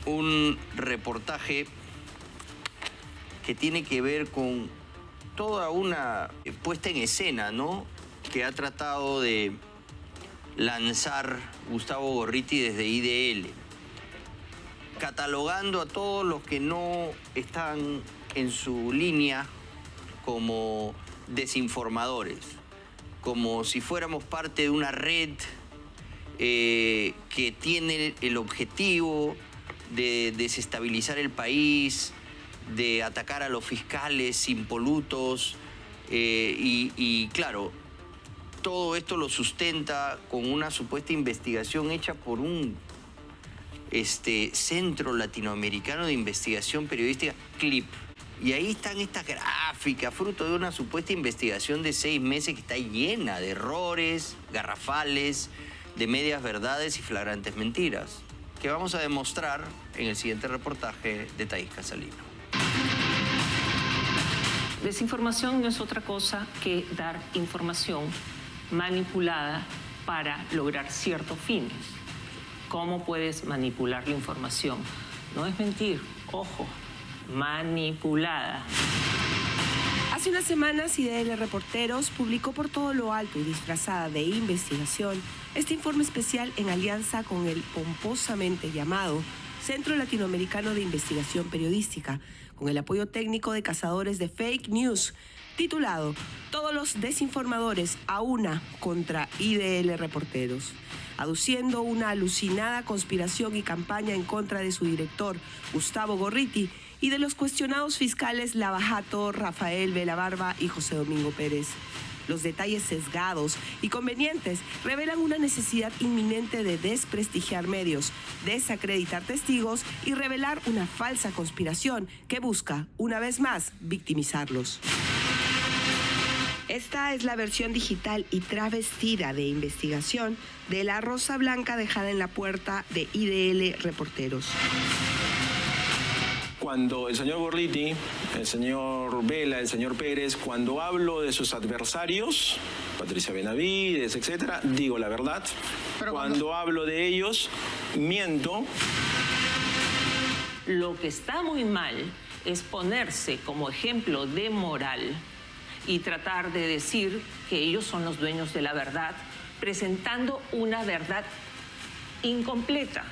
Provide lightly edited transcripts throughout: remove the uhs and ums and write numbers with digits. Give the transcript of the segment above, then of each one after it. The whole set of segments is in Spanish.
Un reportaje que tiene que ver con toda una puesta en escena, ¿no?, que ha tratado de lanzar Gustavo Gorriti desde IDL, catalogando a todos los que no están en su línea como desinformadores, como si fuéramos parte de una red que tiene el objetivo de desestabilizar el país, de atacar a los fiscales impolutos y claro, todo esto lo sustenta con una supuesta investigación hecha por un Centro Latinoamericano de Investigación Periodística, CLIP. Y ahí están estas gráficas, fruto de una supuesta investigación de 6 meses que está llena de errores garrafales, de medias verdades y flagrantes mentiras, que vamos a demostrar en el siguiente reportaje de Thaís Casalino. Desinformación no es otra cosa que dar información manipulada para lograr ciertos fines. ¿Cómo puedes manipular la información? No es mentir, ojo, manipulada. Hace unas semanas, IDL Reporteros publicó por todo lo alto y disfrazada de investigación este informe especial en alianza con el pomposamente llamado Centro Latinoamericano de Investigación Periodística, con el apoyo técnico de cazadores de fake news, titulado Todos los desinformadores a una contra IDL Reporteros, aduciendo una alucinada conspiración y campaña en contra de su director, Gustavo Gorriti, y de los cuestionados fiscales Lava Jato, Rafael Velabarba y José Domingo Pérez. Los detalles sesgados y convenientes revelan una necesidad inminente de desprestigiar medios, desacreditar testigos y revelar una falsa conspiración que busca, una vez más, victimizarlos. Esta es la versión digital y travestida de investigación de la rosa blanca dejada en la puerta de IDL Reporteros. Cuando el señor Gorriti, el señor Vela, el señor Pérez, cuando hablo de sus adversarios, Patricia Benavides, etcétera, digo la verdad. Pero cuando hablo de ellos, miento. Lo que está muy mal es ponerse como ejemplo de moral y tratar de decir que ellos son los dueños de la verdad, presentando una verdad incompleta.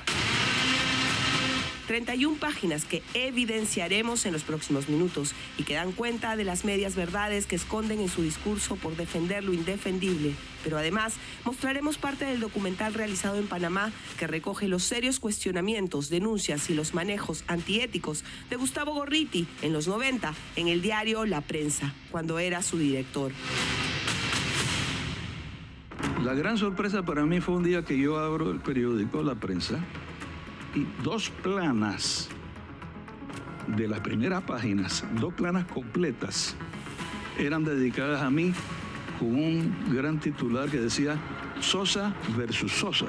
31 páginas que evidenciaremos en los próximos minutos y que dan cuenta de las medias verdades que esconden en su discurso por defender lo indefendible. Pero además mostraremos parte del documental realizado en Panamá que recoge los serios cuestionamientos, denuncias y los manejos antiéticos de Gustavo Gorriti en los 90 en el diario La Prensa, cuando era su director. La gran sorpresa para mí fue un día que yo abro el periódico La Prensa y 2 planas de las primeras páginas, 2 planas completas, eran dedicadas a mí con un gran titular que decía Sosa versus Sosa.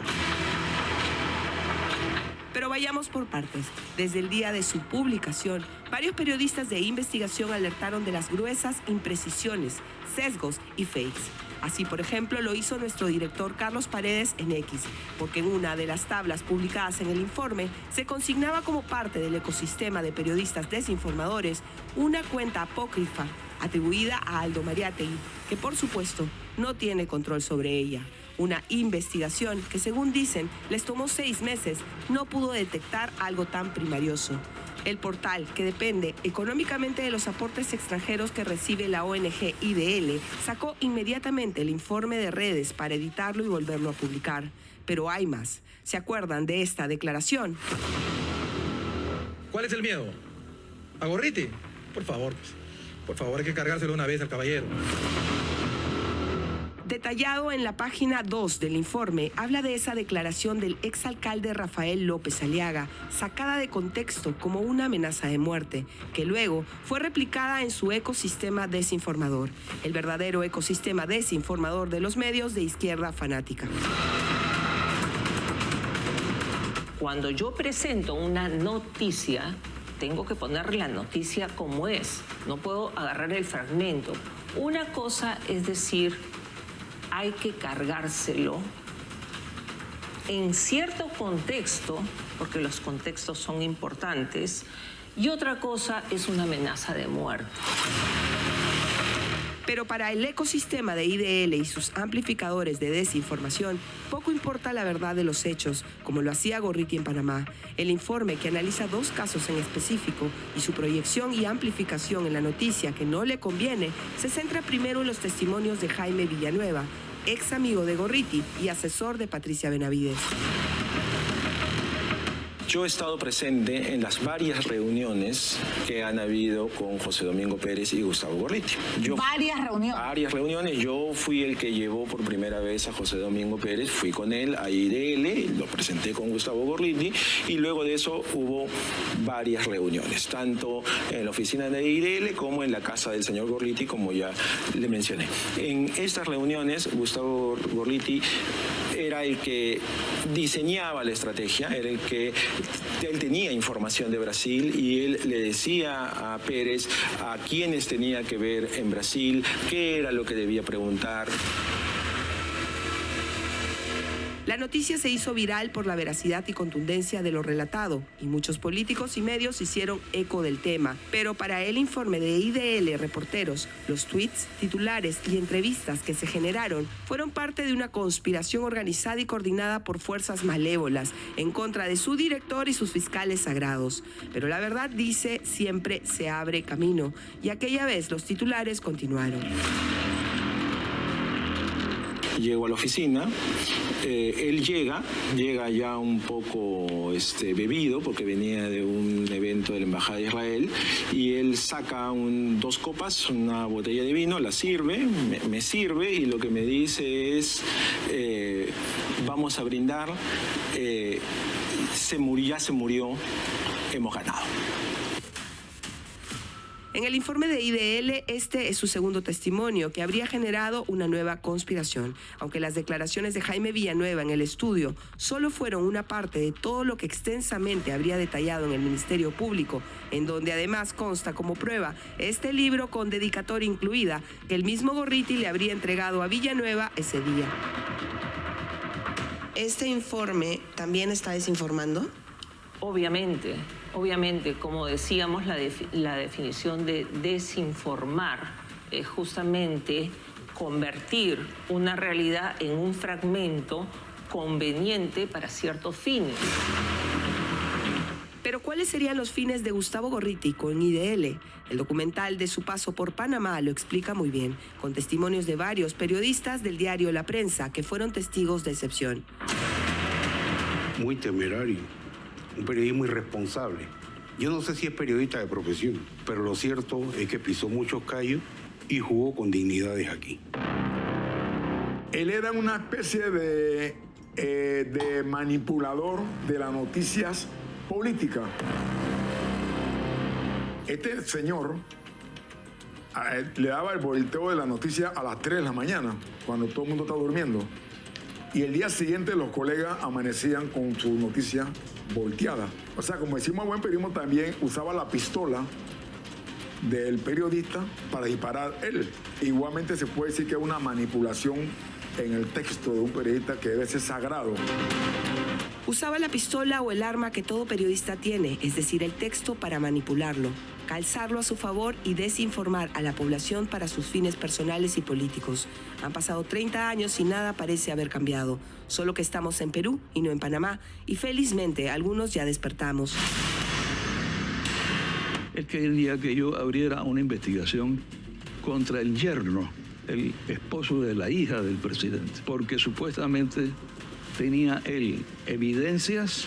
Pero vayamos por partes. Desde el día de su publicación, varios periodistas de investigación alertaron de las gruesas imprecisiones, sesgos y fakes. Así, por ejemplo, lo hizo nuestro director Carlos Paredes en X, porque en una de las tablas publicadas en el informe se consignaba como parte del ecosistema de periodistas desinformadores una cuenta apócrifa atribuida a Aldo Mariátegui, que por supuesto no tiene control sobre ella. Una investigación que, según dicen, les tomó 6 meses, no pudo detectar algo tan primarioso. El portal, que depende económicamente de los aportes extranjeros que recibe la ONG IDL, sacó inmediatamente el informe de redes para editarlo y volverlo a publicar. Pero hay más. ¿Se acuerdan de esta declaración? ¿Cuál es el miedo? ¿A Gorriti? Por favor, hay que cargárselo una vez al caballero. Detallado en la página 2 del informe, habla de esa declaración del exalcalde Rafael López Aliaga, sacada de contexto como una amenaza de muerte, que luego fue replicada en su ecosistema desinformador, el verdadero ecosistema desinformador de los medios de izquierda fanática. Cuando yo presento una noticia, tengo que poner la noticia como es. No puedo agarrar el fragmento. Una cosa es decir, hay que cargárselo en cierto contexto, porque los contextos son importantes, y otra cosa es una amenaza de muerte. Pero para el ecosistema de IDL y sus amplificadores de desinformación, poco importa la verdad de los hechos, como lo hacía Gorriti en Panamá. El informe, que analiza 2 casos en específico y su proyección y amplificación en la noticia que no le conviene, se centra primero en los testimonios de Jaime Villanueva, ex amigo de Gorriti y asesor de Patricia Benavides. Yo he estado presente en las varias reuniones que han habido con José Domingo Pérez y Gustavo Gorriti. Varias reuniones. Varias reuniones. Yo fui el que llevó por primera vez a José Domingo Pérez, fui con él a IDL, lo presenté con Gustavo Gorriti y luego de eso hubo varias reuniones, tanto en la oficina de IDL como en la casa del señor Gorriti, como ya le mencioné. En estas reuniones, Gustavo Gorriti era el que diseñaba la estrategia, era el que él tenía información de Brasil y él le decía a Pérez a quiénes tenía que ver en Brasil, qué era lo que debía preguntar. La noticia se hizo viral por la veracidad y contundencia de lo relatado, y muchos políticos y medios hicieron eco del tema. Pero para el informe de IDL Reporteros, los tweets, titulares y entrevistas que se generaron fueron parte de una conspiración organizada y coordinada por fuerzas malévolas en contra de su director y sus fiscales sagrados. Pero la verdad, dice, siempre se abre camino, y aquella vez los titulares continuaron. Llego a la oficina, él llega ya un poco bebido porque venía de un evento de la Embajada de Israel y él saca 2 copas, una botella de vino, la sirve, me sirve y lo que me dice es vamos a brindar, ya se murió, hemos ganado. En el informe de IDL, este es su segundo testimonio, que habría generado una nueva conspiración. Aunque las declaraciones de Jaime Villanueva en el estudio solo fueron una parte de todo lo que extensamente habría detallado en el Ministerio Público, en donde además consta como prueba este libro con dedicatoria incluida que el mismo Gorriti le habría entregado a Villanueva ese día. ¿Este informe también está desinformando? Obviamente, como decíamos, la definición de desinformar es justamente convertir una realidad en un fragmento conveniente para ciertos fines. Pero ¿cuáles serían los fines de Gustavo Gorriti con IDL? El documental de su paso por Panamá lo explica muy bien, con testimonios de varios periodistas del diario La Prensa que fueron testigos de excepción. Muy temerario. Un periodismo irresponsable. Yo no sé si es periodista de profesión, pero lo cierto es que pisó muchos callos y jugó con dignidades aquí. Él era una especie de manipulador de las noticias políticas. Este señor le daba el volteo de la noticia a las 3 de la mañana, cuando todo el mundo está durmiendo. Y el día siguiente los colegas amanecían con su noticia volteada. O sea, como decimos buen periodismo, también usaba la pistola del periodista para disparar él. Igualmente se puede decir que es una manipulación en el texto de un periodista que debe ser sagrado. Usaba la pistola o el arma que todo periodista tiene, es decir, el texto, para manipularlo, calzarlo a su favor y desinformar a la población para sus fines personales y políticos. Han pasado 30 años y nada parece haber cambiado, solo que estamos en Perú y no en Panamá, y felizmente algunos ya despertamos. Él quería que yo abriera una investigación contra el yerno, el esposo de la hija del presidente, porque supuestamente tenía él evidencias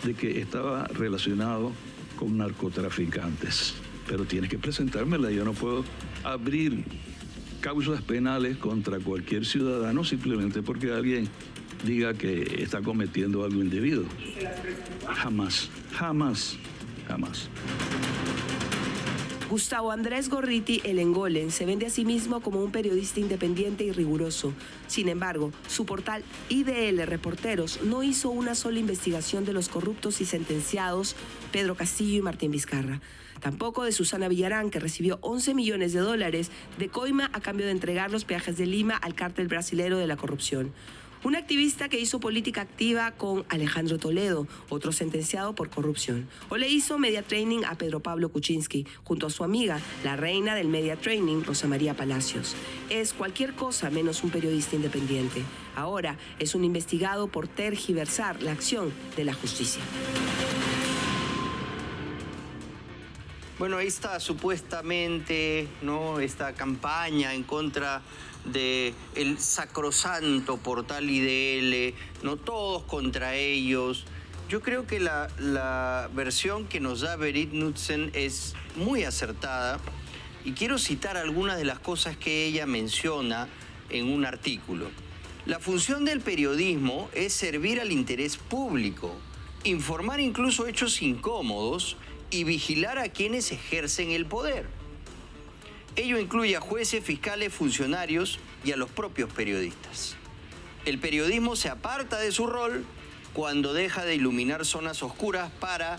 de que estaba relacionado con narcotraficantes. Pero tienes que presentármela, yo no puedo abrir causas penales contra cualquier ciudadano simplemente porque alguien diga que está cometiendo algo indebido. Jamás, jamás, jamás. Gustavo Andrés Gorriti, el Engolen, se vende a sí mismo como un periodista independiente y riguroso. Sin embargo, su portal IDL Reporteros no hizo una sola investigación de los corruptos y sentenciados Pedro Castillo y Martín Vizcarra. Tampoco de Susana Villarán, que recibió $11 millones de coima a cambio de entregar los peajes de Lima al cártel brasilero de la corrupción. un activista que hizo política activa con Alejandro Toledo, otro sentenciado por corrupción. O le hizo media training a Pedro Pablo Kuczynski, junto a su amiga, la reina del media training, Rosa María Palacios. Es cualquier cosa menos un periodista independiente. Ahora es un investigado por tergiversar la acción de la justicia. Bueno, ahí está supuestamente, ¿no?, esta campaña en contra del sacrosanto portal IDL, no todos contra ellos. Yo creo que la versión que nos da Berit Knudsen es muy acertada y quiero citar algunas de las cosas que ella menciona en un artículo. La función del periodismo es servir al interés público, informar incluso hechos incómodos y vigilar a quienes ejercen el poder. Ello incluye a jueces, fiscales, funcionarios y a los propios periodistas. El periodismo se aparta de su rol cuando deja de iluminar zonas oscuras para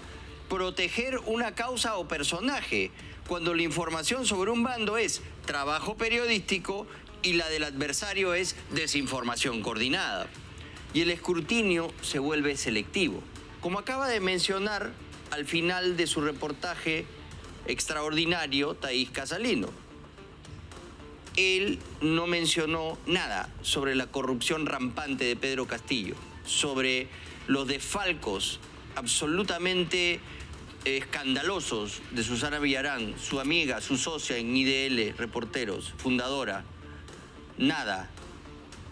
proteger una causa o personaje, cuando la información sobre un bando es trabajo periodístico y la del adversario es desinformación coordinada. Y el escrutinio se vuelve selectivo. Como acaba de mencionar al final de su reportaje extraordinario Thaís Casalino. Él no mencionó nada sobre la corrupción rampante de Pedro Castillo, sobre los desfalcos absolutamente escandalosos de Susana Villarán, su amiga, su socia en IDL, Reporteros, fundadora. Nada,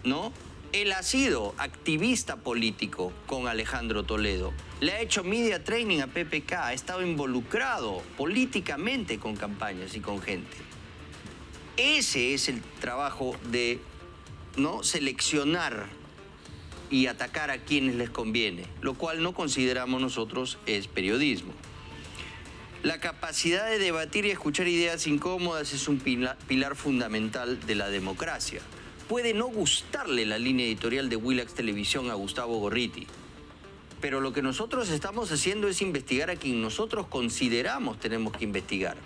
¿no? Él ha sido activista político con Alejandro Toledo. Le ha hecho media training a PPK, ha estado involucrado políticamente con campañas y con gente. Ese es el trabajo de, ¿no?, seleccionar y atacar a quienes les conviene, lo cual no consideramos nosotros es periodismo. La capacidad de debatir y escuchar ideas incómodas es un pilar fundamental de la democracia. Puede no gustarle la línea editorial de Willax Televisión a Gustavo Gorriti, pero lo que nosotros estamos haciendo es investigar a quien nosotros consideramos tenemos que investigar.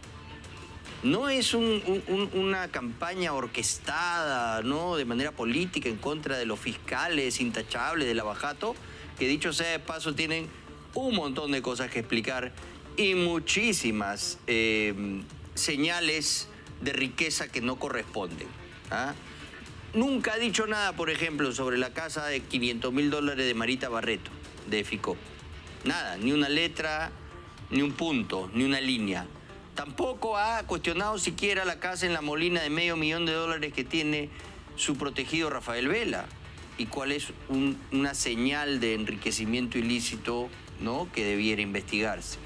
No es una campaña orquestada, ¿no?, de manera política en contra de los fiscales intachables de Lavajato, que dicho sea de paso tienen un montón de cosas que explicar y muchísimas señales de riqueza que no corresponden, ¿ah? Nunca ha dicho nada, por ejemplo, sobre la casa de $500.000 de Marita Barreto, de FICOP. Nada, ni una letra, ni un punto, ni una línea. Tampoco ha cuestionado siquiera la casa en La Molina de $500.000 que tiene su protegido Rafael Vela. Y cuál es una señal de enriquecimiento ilícito, ¿no?, que debiera investigarse.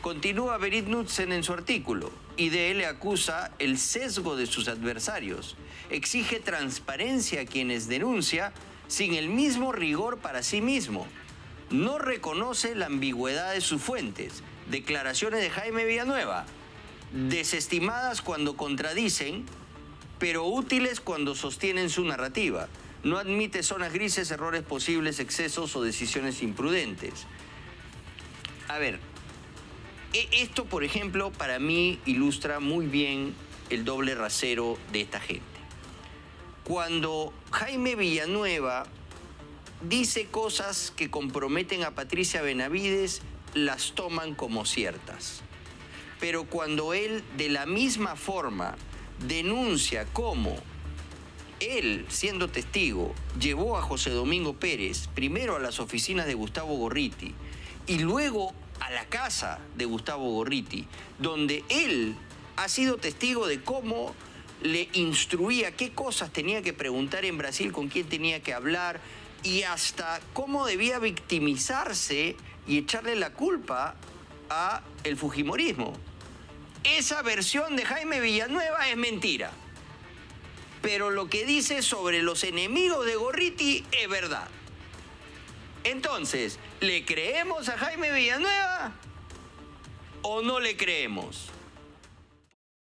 Continúa Berit Knudsen en su artículo. IDL acusa el sesgo de sus adversarios. Exige transparencia a quienes denuncia sin el mismo rigor para sí mismo. No reconoce la ambigüedad de sus fuentes. Declaraciones de Jaime Villanueva, desestimadas cuando contradicen, pero útiles cuando sostienen su narrativa. No admite zonas grises, errores posibles, excesos o decisiones imprudentes. A ver, esto, por ejemplo, para mí ilustra muy bien el doble rasero de esta gente. Cuando Jaime Villanueva dice cosas que comprometen a Patricia Benavides, las toman como ciertas. Pero cuando él, de la misma forma, denuncia cómo él, siendo testigo, llevó a José Domingo Pérez primero a las oficinas de Gustavo Gorriti y luego a la casa de Gustavo Gorriti, donde él ha sido testigo de cómo le instruía qué cosas tenía que preguntar en Brasil, con quién tenía que hablar y hasta cómo debía victimizarse y echarle la culpa a el fujimorismo. Esa versión de Jaime Villanueva es mentira. Pero lo que dice sobre los enemigos de Gorriti es verdad. Entonces, ¿le creemos a Jaime Villanueva o no le creemos?